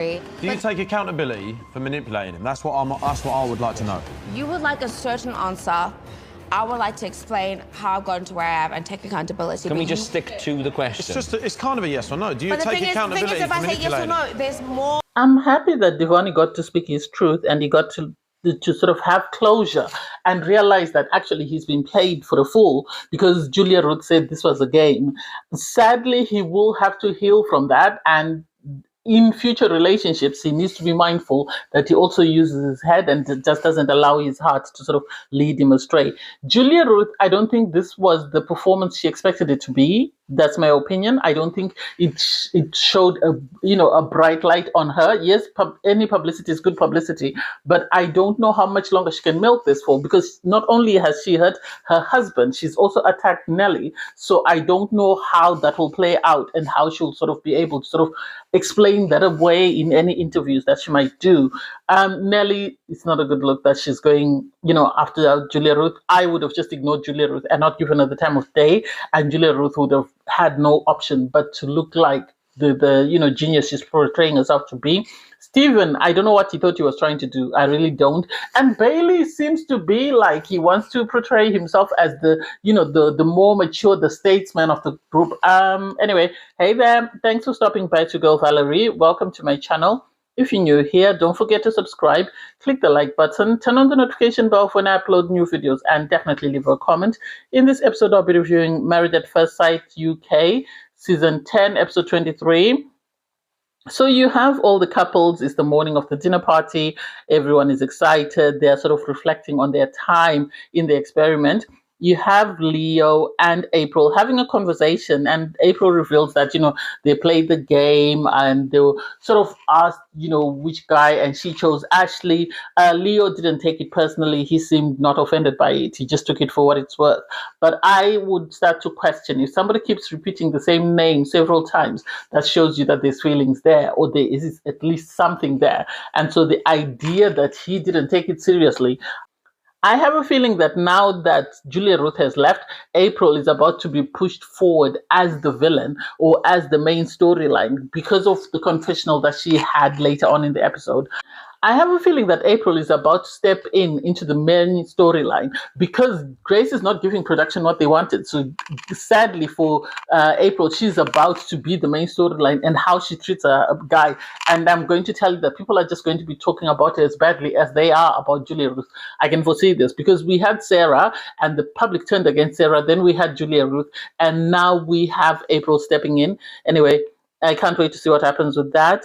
Do you take accountability for manipulating him? That's what I would like to know. You would like a certain answer. I would like to explain how I've gotten to where I am and take accountability. Can we just stick to the question? It's kind of a yes or no. Do you take accountability the thing is, if for I say yes or manipulating? no, there's more. I'm happy that Divarni got to speak his truth and he got to sort of have closure and realize that actually he's been played for a fool because Julia Ruth said this was a game. Sadly, he will have to heal from that, and in future relationships, he needs to be mindful that he also uses his head and just doesn't allow his heart to sort of lead him astray. Julia Ruth, I don't think this was the performance she expected it to be. That's my opinion. I don't think it showed a bright light on her. Yes, any publicity is good publicity, but I don't know how much longer she can milk this for, because not only has she hurt her husband, she's also attacked Nelly. So I don't know how that will play out and how she'll sort of be able to sort of explain that away in any interviews that she might do. Nelly, it's not a good look that she's going, after Julia Ruth. I would have just ignored Julia Ruth and not given her the time of day, and Julia Ruth would have had no option but to look like the genius she's portraying herself to be. Steven, I don't know what he thought he was trying to do. I really don't. And Bailey seems to be like he wants to portray himself as the more mature, the statesman of the group. Anyway, hey there. Thanks for stopping by to go, Valerie. Welcome to my channel. If you're new here, don't forget to subscribe, click the like button, turn on the notification bell when I upload new videos, and definitely leave a comment. In this episode, I'll be reviewing Married at First Sight UK, Season 10, Episode 23. So you have all the couples. It's the morning of the dinner party. Everyone is excited. They're sort of reflecting on their time in the experiment. You have Leo and April having a conversation, and April reveals that, they played the game and they were sort of asked, which guy, and she chose Ashley. Leo didn't take it personally. He seemed not offended by it. He just took it for what it's worth. But I would start to question, if somebody keeps repeating the same name several times, that shows you that there's feelings there, or there is at least something there. And so the idea that he didn't take it seriously, I have a feeling that now that Julia Ruth has left, April is about to be pushed forward as the villain or as the main storyline because of the confessional that she had later on in the episode. I have a feeling that April is about to step into the main storyline because Grace is not giving production what they wanted. So sadly for April, she's about to be the main storyline and how she treats a guy. And I'm going to tell you that people are just going to be talking about her as badly as they are about Julia Ruth. I can foresee this because we had Sarah and the public turned against Sarah. Then we had Julia Ruth, and now we have April stepping in. Anyway, I can't wait to see what happens with that.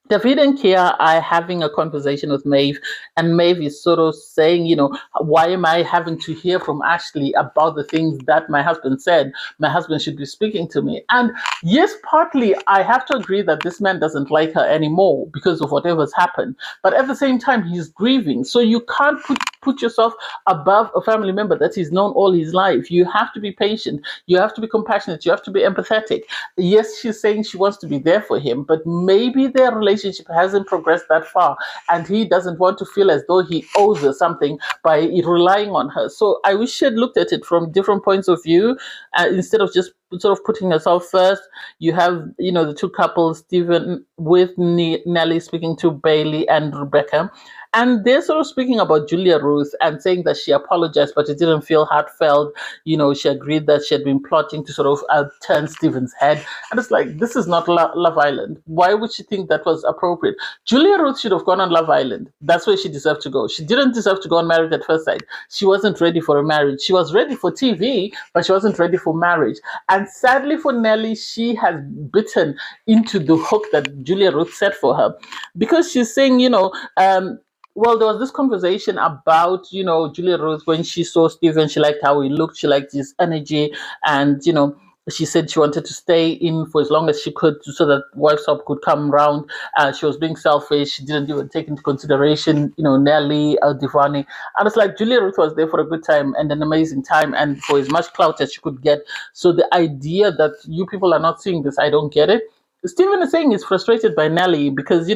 David and Kia are having a conversation with Maeve, and Maeve is sort of saying, why am I having to hear from Ashley about the things that my husband said? My husband should be speaking to me. And yes, partly I have to agree that this man doesn't like her anymore because of whatever's happened. But at the same time, he's grieving. So you can't put yourself above a family member that he's known all his life. You have to be patient. You have to be compassionate. You have to be empathetic. Yes, she's saying she wants to be there for him, but maybe their relationship hasn't progressed that far, and he doesn't want to feel as though he owes her something by relying on her. So I wish she had looked at it from different points of view instead of just sort of putting herself first. You have, the two couples, Steven with Nelly speaking to Bailey and Rebecca. And they're sort of speaking about Julia Ruth and saying that she apologized, but it didn't feel heartfelt. She agreed that she had been plotting to sort of turn Steven's head. And it's like, this is not Love Island. Why would she think that was appropriate? Julia Ruth should have gone on Love Island. That's where she deserved to go. She didn't deserve to go on Married at First Sight. She wasn't ready for a marriage. She was ready for TV, but she wasn't ready for marriage. And sadly for Nelly, she has bitten into the hook that Julia Ruth set for her, because she's saying, well, there was this conversation about, Julia Ruth, when she saw Steven, she liked how he looked, she liked his energy, and, she said she wanted to stay in for as long as she could so that Wives Up could come round. She was being selfish. She didn't even take into consideration, Nelly, Divarni. And it's like Julia Ruth was there for a good time and an amazing time and for as much clout as she could get. So the idea that you people are not seeing this, I don't get it. Steven is saying he's frustrated by Nelly because,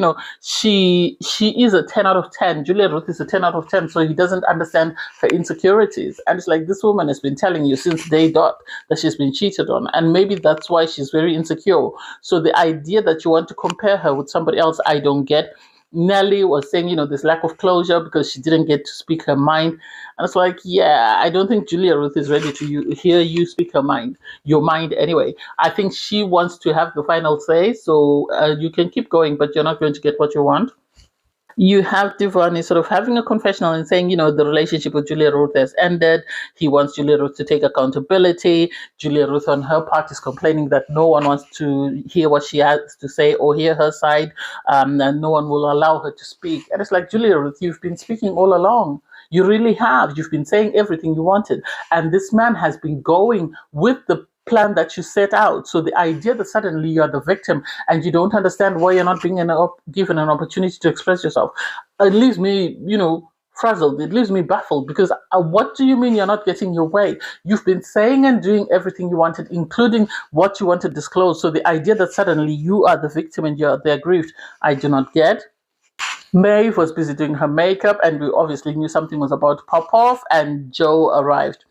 she is a 10 out of 10. Julia Ruth is a 10 out of 10, so he doesn't understand her insecurities. And it's like, this woman has been telling you since day dot that she's been cheated on. And maybe that's why she's very insecure. So the idea that you want to compare her with somebody else, I don't get. Nelly was saying, this lack of closure because she didn't get to speak her mind. And it's like, yeah, I don't think Julia Ruth is ready to hear you speak your mind anyway. I think she wants to have the final say. So you can keep going, but you're not going to get what you want. You have Divarni sort of having a confessional and saying, the relationship with Julia Ruth has ended. He wants Julia Ruth to take accountability. Julia Ruth, on her part, is complaining that no one wants to hear what she has to say or hear her side, and no one will allow her to speak. And it's like, Julia Ruth, you've been speaking all along. You really have. You've been saying everything you wanted. And this man has been going with the plan that you set out. So the idea that suddenly you are the victim and you don't understand why you're not being given an opportunity to express yourself, it leaves me, frazzled. It leaves me baffled because what do you mean you're not getting your way? You've been saying and doing everything you wanted, including what you want to disclose. So the idea that suddenly you are the victim and you're there grieved, I do not get. Maeve was busy doing her makeup, and we obviously knew something was about to pop off, and Joe arrived.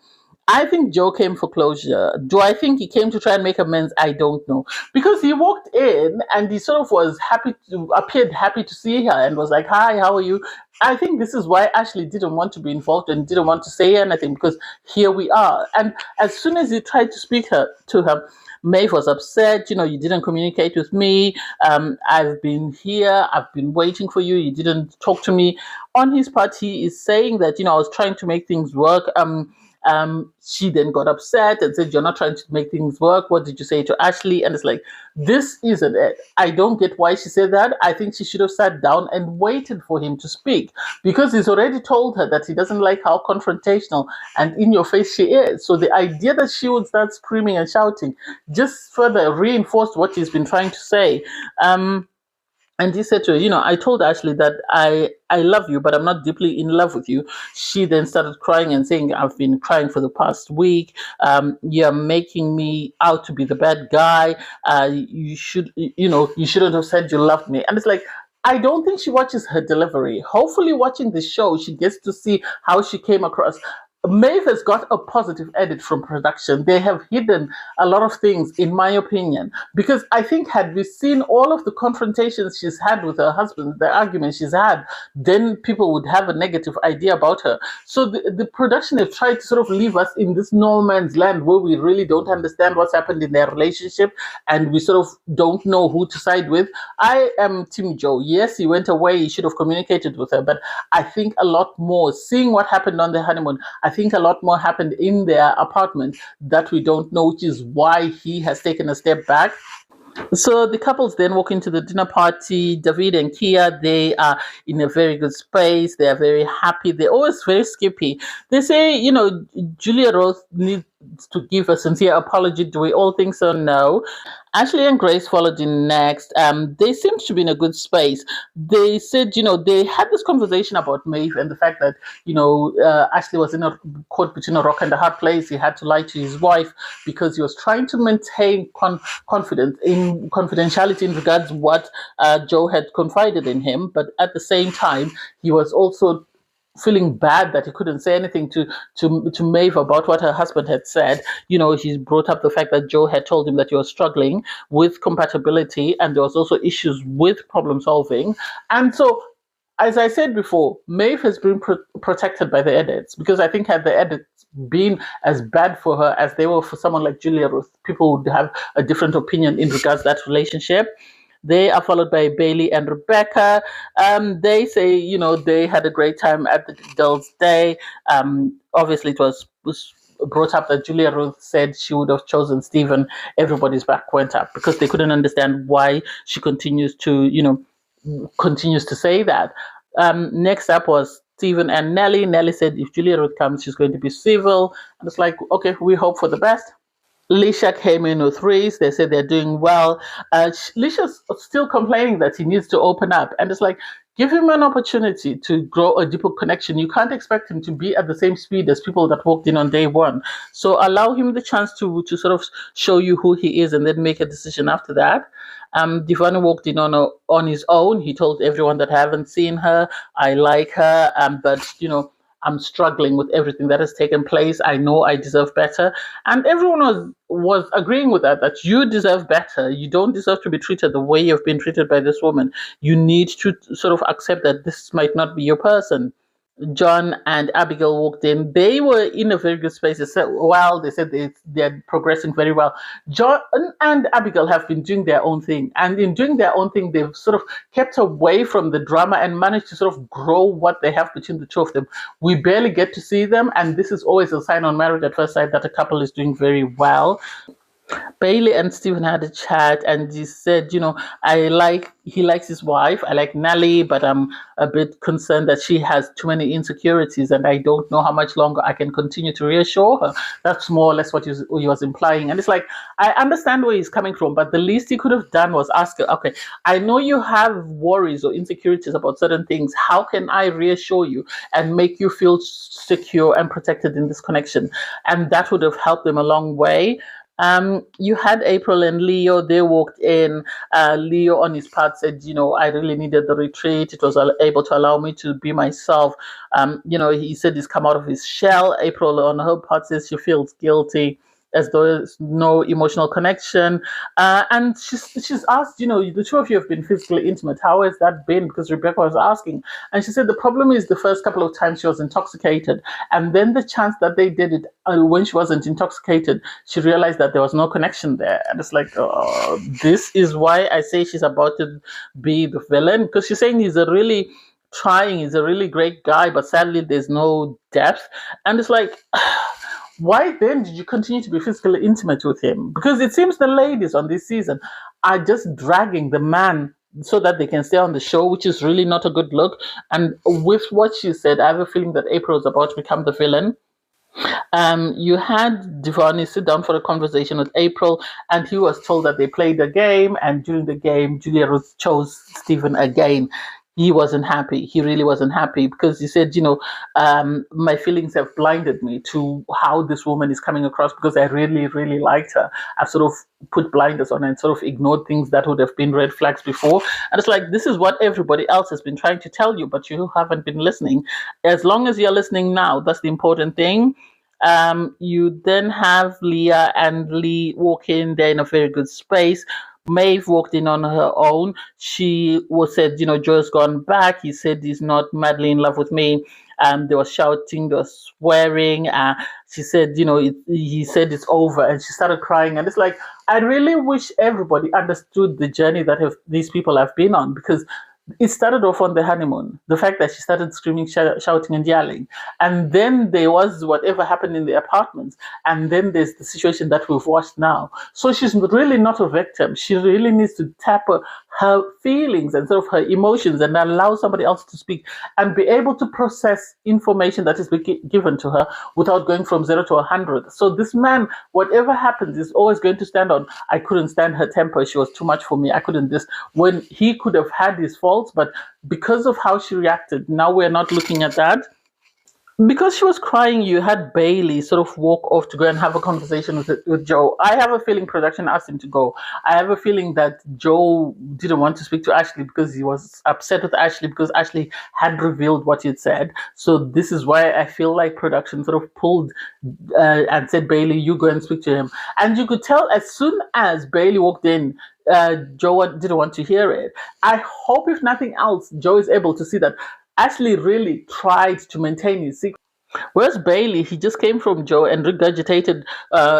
I think Joe came for closure. Do I think he came to try and make amends? I don't know. Because he walked in and he sort of appeared happy to see her and was like, hi, how are you? I think this is why Ashley didn't want to be involved and didn't want to say anything, because here we are. And as soon as he tried to speak to her, Maeve was upset. You didn't communicate with me. I've been here. I've been waiting for you. You didn't talk to me. On his part, he is saying that, I was trying to make things work. She then got upset and said, you're not trying to make things work. What did you say to Ashley? And it's like, this isn't it. I don't get why she said that. I think she should have sat down and waited for him to speak, because he's already told her that he doesn't like how confrontational and in your face she is. So the idea that she would start screaming and shouting just further reinforced what he's been trying to say. And he said to her, I told Ashley that I love you, but I'm not deeply in love with you. She then started crying and saying, I've been crying for the past week. You're making me out to be the bad guy. You shouldn't have said you loved me. And it's like, I don't think she watches her delivery. Hopefully watching the show, she gets to see how she came across. Maeve has got a positive edit from production. They have hidden a lot of things, in my opinion, because I think had we seen all of the confrontations she's had with her husband, the arguments she's had, then people would have a negative idea about her. So the production have tried to sort of leave us in this no man's land where we really don't understand what's happened in their relationship and we sort of don't know who to side with. I am Team Joe. Yes, he went away. He should have communicated with her, but I think a lot more, seeing what happened on the honeymoon, I think a lot more happened in their apartment that we don't know, which is why he has taken a step back. So the couples then walk into the dinner party. David and Kia, they are in a very good space. They are very happy. They're always very skippy. They say, Julia Ruth needs to give a sincere apology. Do we all think so? No. Ashley and Grace followed in next. They seemed to be in a good space. They said, they had this conversation about Maeve and the fact that, Ashley was caught between a rock and a hard place. He had to lie to his wife because he was trying to maintain confidentiality in regards to what Joe had confided in him. But at the same time, he was also feeling bad that he couldn't say anything to Maeve about what her husband had said. He brought up the fact that Joe had told him that he was struggling with compatibility and there was also issues with problem solving. And so, as I said before, Maeve has been protected by the edits, because I think had the edits been as bad for her as they were for someone like Julia Ruth, people would have a different opinion in regards to that relationship. They are followed by Bailey and Rebecca. They say, they had a great time at the girls' day. Obviously, it was brought up that Julia Ruth said she would have chosen Steven. Everybody's back went up because they couldn't understand why she continues to say that. Next up was Steven and Nelly. Nelly said if Julia Ruth comes, she's going to be civil. And it's like, okay, we hope for the best. Lisha came in with Reese. They said they're doing well. Lisha's still complaining that he needs to open up. And it's like, give him an opportunity to grow a deeper connection. You can't expect him to be at the same speed as people that walked in on day one. So allow him the chance to sort of show you who he is and then make a decision after that. Divarni walked in on his own. He told everyone that I haven't seen her. I like her, but I'm struggling with everything that has taken place. I know I deserve better, and everyone was agreeing with that. That you deserve better. You don't deserve to be treated the way you've been treated by this woman. You need to sort of accept that this might not be your person. John and Abigail walked in. They were in a very good space. They said they're progressing very well. John and Abigail have been doing their own thing. And in doing their own thing, they've sort of kept away from the drama and managed to sort of grow what they have between the two of them. We barely get to see them. And this is always a sign on Married at First Sight that a couple is doing very well. Bailey and Steven had a chat, and he said, he likes his wife. I like Nelly, but I'm a bit concerned that she has too many insecurities, and I don't know how much longer I can continue to reassure her. That's more or less what he was implying. And it's like, I understand where he's coming from, but the least he could have done was ask her, okay, I know you have worries or insecurities about certain things. How can I reassure you and make you feel secure and protected in this connection? And that would have helped them a long way. You had April and Leo. They walked in. Leo, on his part, said, I really needed the retreat. It was able to allow me to be myself. He said he's come out of his shell. April, on her part, says she feels guilty, as though there's no emotional connection. And she's asked, the two of you have been physically intimate. How has that been? Because Rebecca was asking. And she said the problem is the first couple of times she was intoxicated. And then the chance that they did it when she wasn't intoxicated, she realized that there was no connection there. And it's like, this is why I say she's about to be the villain. Because she's saying he's a really great guy, but sadly there's no depth. And it's like, why then did you continue to be physically intimate with him? Because it seems the ladies on this season are just dragging the man so that they can stay on the show, which is really not a good look. And with what she said, I have a feeling that April is about to become the villain. You had Divarni sit down for a conversation with April, and he was told that they played a game, and during the game, Julia Ruth chose Steven again. He wasn't happy. He really wasn't happy because he said, my feelings have blinded me to how this woman is coming across because I really, really liked her. I've sort of put blinders on and sort of ignored things that would have been red flags before. And it's like, this is what everybody else has been trying to tell you, but you haven't been listening. As long as you're listening now, that's the important thing. You then have Leah and Lee walk in. They're in a very good space. Maeve walked in on her own. She said, Joe's gone back. He said he's not madly in love with me. They were shouting, they were swearing. She said, he said it's over, and she started crying. And it's like, I really wish everybody understood the journey that these people have been on, because it started off on the honeymoon, the fact that she started screaming, shouting and yelling. And then there was whatever happened in the apartments. And then there's the situation that we've watched now. So she's really not a victim. She really needs to tap her feelings and sort of her emotions and allow somebody else to speak and be able to process information that is given to her without going from 0 to 100. So this man, whatever happens, is always going to stand on, I couldn't stand her temper. She was too much for me. I couldn't this. When he could have had his faults, but because of how she reacted, now we're not looking at that. Because she was crying, you had Bailey sort of walk off to go and have a conversation with Joe. I have a feeling production asked him to go. I have a feeling that Joe didn't want to speak to Ashley because he was upset with Ashley because Ashley had revealed what he had said. So this is why I feel like production sort of pulled and said, Bailey, you go and speak to him. And you could tell as soon as Bailey walked in, Joe didn't want to hear it. I hope, if nothing else, Joe is able to see that Ashley really tried to maintain his secret. Whereas Bailey, he just came from Joe and regurgitated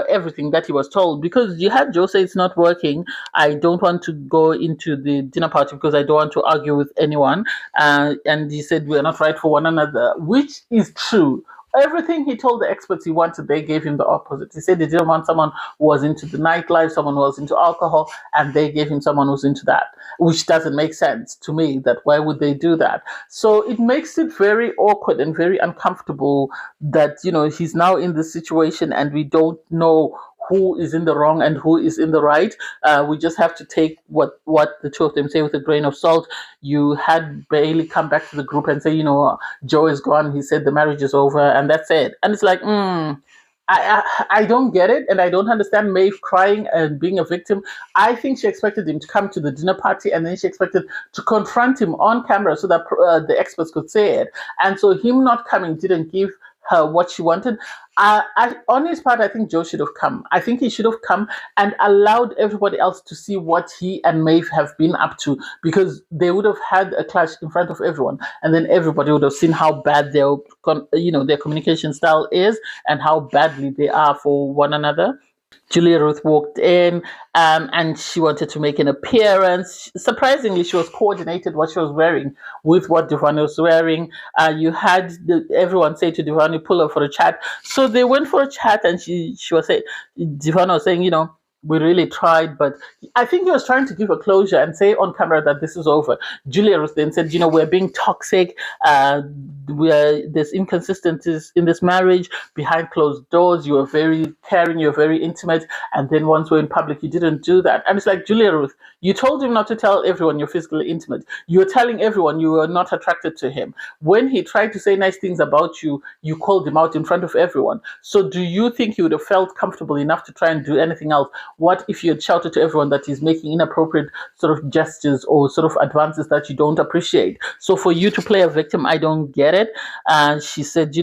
everything that he was told. Because you had Joe say it's not working. I don't want to go into the dinner party because I don't want to argue with anyone. And he said we're not right for one another, which is true. Everything he told the experts he wanted, they gave him the opposite. He said they didn't want someone who was into the nightlife, someone who was into alcohol, and they gave him someone who's into that, which doesn't make sense to me. That why would they do that? So it makes it very awkward and very uncomfortable that, he's now in this situation and we don't know who is in the wrong and who is in the right. We just have to take what the two of them say with a grain of salt. You had Bailey come back to the group and say, Joe is gone. He said the marriage is over, and that's it. And it's like, I don't get it, and I don't understand Maeve crying and being a victim. I think she expected him to come to the dinner party, and then she expected to confront him on camera so that the experts could say it. And so him not coming didn't give her what she wanted. On his part, I think Joe should have come. I think he should have come and allowed everybody else to see what he and Maeve have been up to, because they would have had a clash in front of everyone, and then everybody would have seen how bad their communication style is and how badly they are for one another. Julia Ruth walked in, and she wanted to make an appearance. Surprisingly, she was coordinated what she was wearing with what Divarni was wearing. You had everyone say to Divarni, pull her for a chat. So they went for a chat, and she was saying, Divarni was saying, we really tried, but I think he was trying to give a closure and say on camera that this is over. Julia Ruth then said, we're being toxic. There's inconsistencies in this marriage. Behind closed doors, you were very caring, you're very intimate. And then once we're in public, you didn't do that. And it's like, Julia Ruth, you told him not to tell everyone you're physically intimate. You were telling everyone you were not attracted to him. When he tried to say nice things about you, you called him out in front of everyone. So do you think he would have felt comfortable enough to try and do anything else? What if you had shouted to everyone that he's making inappropriate sort of gestures or sort of advances that you don't appreciate? So for you to play a victim, I don't get it. And she said,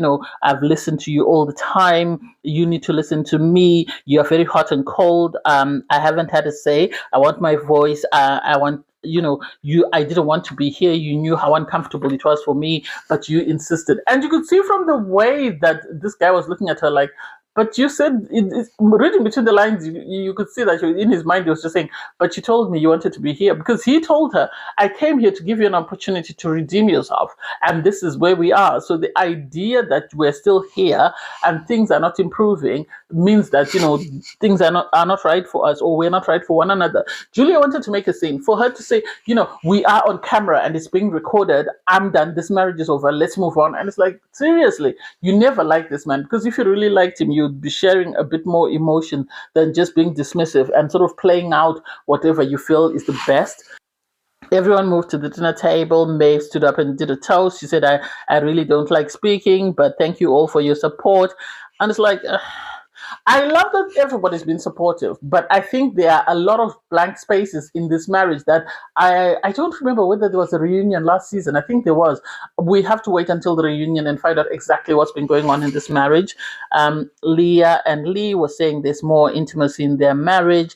I've listened to you all the time. You need to listen to me. You're very hot and cold. I haven't had a say. I want my voice. I want I didn't want to be here. You knew how uncomfortable it was for me, but you insisted. And you could see from the way that this guy was looking at her like, but you said, reading between the lines, you could see that in his mind he was just saying, but you told me you wanted to be here. Because he told her, I came here to give you an opportunity to redeem yourself. And this is where we are. So the idea that we're still here and things are not improving means that, things are not right for us, or we're not right for one another. Julia wanted to make a scene. For her to say, we are on camera and it's being recorded. I'm done. This marriage is over. Let's move on. And it's like, seriously, you never liked this man. Because if you really liked him, you'd be sharing a bit more emotion than just being dismissive and sort of playing out whatever you feel is the best. Everyone moved to the dinner table. Maeve stood up and did a toast. She said, I really don't like speaking, but thank you all for your support. And it's like, I love that everybody's been supportive, but I think there are a lot of blank spaces in this marriage that I don't remember whether there was a reunion last season. I think there was. We have to wait until the reunion and find out exactly what's been going on in this marriage. Leah and Lee were saying there's more intimacy in their marriage.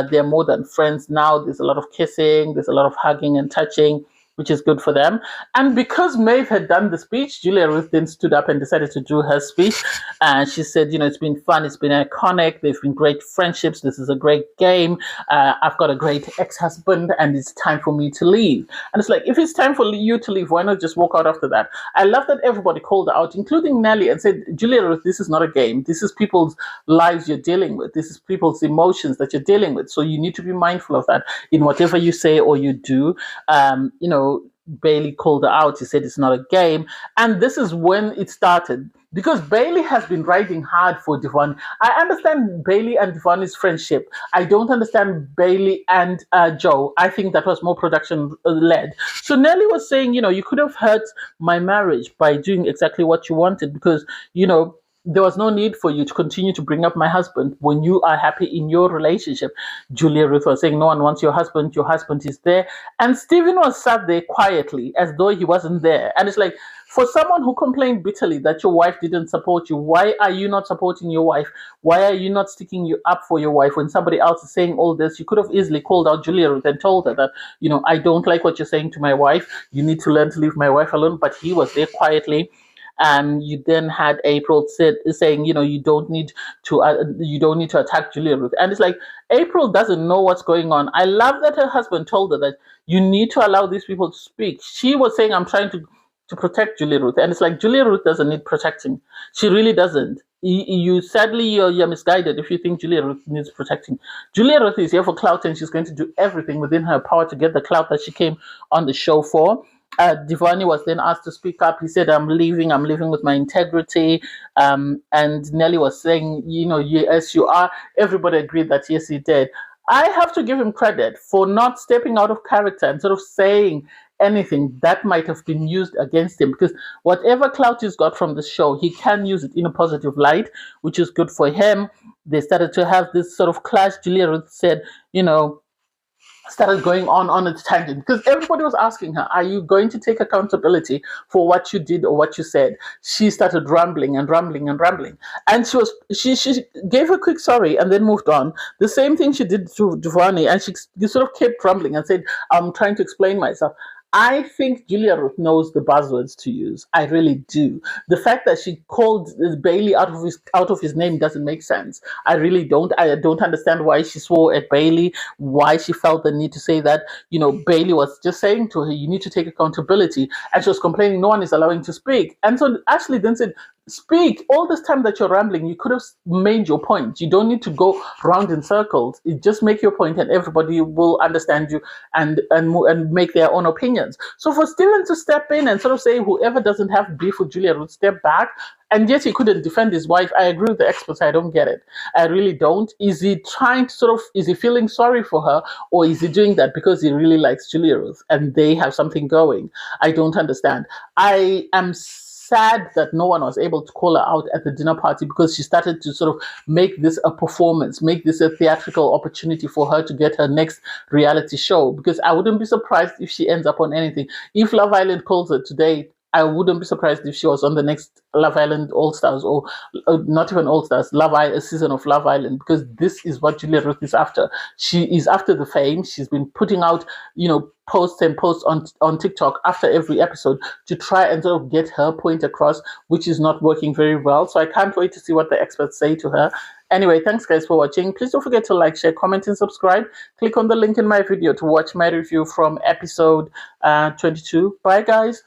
They're more than friends now. There's a lot of kissing. There's a lot of hugging and touching, which is good for them. And because Maeve had done the speech, Julia Ruth then stood up and decided to do her speech. And she said, it's been fun, it's been iconic, they've been great friendships, this is a great game, I've got a great ex-husband, and it's time for me to leave. And it's like, if it's time for you to leave, why not just walk out after that? I love that everybody called her out, including Nelly, and said, Julia Ruth, this is not a game. This is people's lives you're dealing with. This is people's emotions that you're dealing with. So you need to be mindful of that in whatever you say or you do. Bailey called her out. He said it's not a game. And this is when it started. Because Bailey has been riding hard for Divarni. I understand Bailey and Divarni's friendship. I don't understand Bailey and Joe. I think that was more production-led. So Nelly was saying, you could have hurt my marriage by doing exactly what you wanted because, there was no need for you to continue to bring up my husband when you are happy in your relationship. Julia Ruth was saying, no one wants your husband is there. And Steven was sat there quietly as though he wasn't there. And it's like, for someone who complained bitterly that your wife didn't support you, why are you not supporting your wife? Why are you not sticking you up for your wife when somebody else is saying all this? You could have easily called out Julia Ruth and told her that, I don't like what you're saying to my wife. You need to learn to leave my wife alone. But he was there quietly. You then had April saying, you don't need to attack Julia Ruth. And it's like, April doesn't know what's going on. I love that her husband told her that you need to allow these people to speak. She was saying, I'm trying to protect Julia Ruth. And it's like, Julia Ruth doesn't need protecting. She really doesn't. Sadly, you're misguided if you think Julia Ruth needs protecting. Julia Ruth is here for clout, and she's going to do everything within her power to get the clout that she came on the show for. Divarni was then asked to speak up. He said, I'm leaving with my integrity. And Nelly was saying, yes, you are. Everybody agreed that, yes, he did. I have to give him credit for not stepping out of character and sort of saying anything, that might have been used against him, because whatever clout he's got from the show, he can use it in a positive light, which is good for him. They started to have this sort of clash. Julia Ruth said, started going on its tangent, because everybody was asking her, are you going to take accountability for what you did or what you said? She started rambling and rambling and rambling, and she gave a quick sorry and then moved on. The same thing she did to Divarni, and she sort of kept rambling and said, I'm trying to explain myself. I think Julia Ruth knows the buzzwords to use. I really do. The fact that she called Bailey out of his name doesn't make sense. I really don't. I don't understand why she swore at Bailey, why she felt the need to say that. Bailey was just saying to her, you need to take accountability. And she was complaining no one is allowing to speak. And so Ashley then said, speak. All this time that you're rambling, you could have made your point. You don't need to go round in circles. Just make your point and everybody will understand you and make their own opinions. So for Steven to step in and sort of say whoever doesn't have beef with Julia Ruth, step back, and yet he couldn't defend his wife. I agree with the experts. I don't get it. I really don't. Is he trying to is he feeling sorry for her, or is he doing that because he really likes Julia Ruth and they have something going? I don't understand. I am sad that no one was able to call her out at the dinner party, because she started to sort of make this a performance, make this a theatrical opportunity for her to get her next reality show. Because I wouldn't be surprised if she ends up on anything. If Love Island calls her today, I wouldn't be surprised if she was on the next Love Island All Stars, or not even All Stars, a season of Love Island, because this is what Julia Ruth is after. She is after the fame. She's been putting out, posts and posts on TikTok after every episode to try and sort of get her point across, which is not working very well. So I can't wait to see what the experts say to her. Anyway, thanks guys for watching. Please don't forget to like, share, comment, and subscribe. Click on the link in my video to watch my review from episode 22. Bye guys.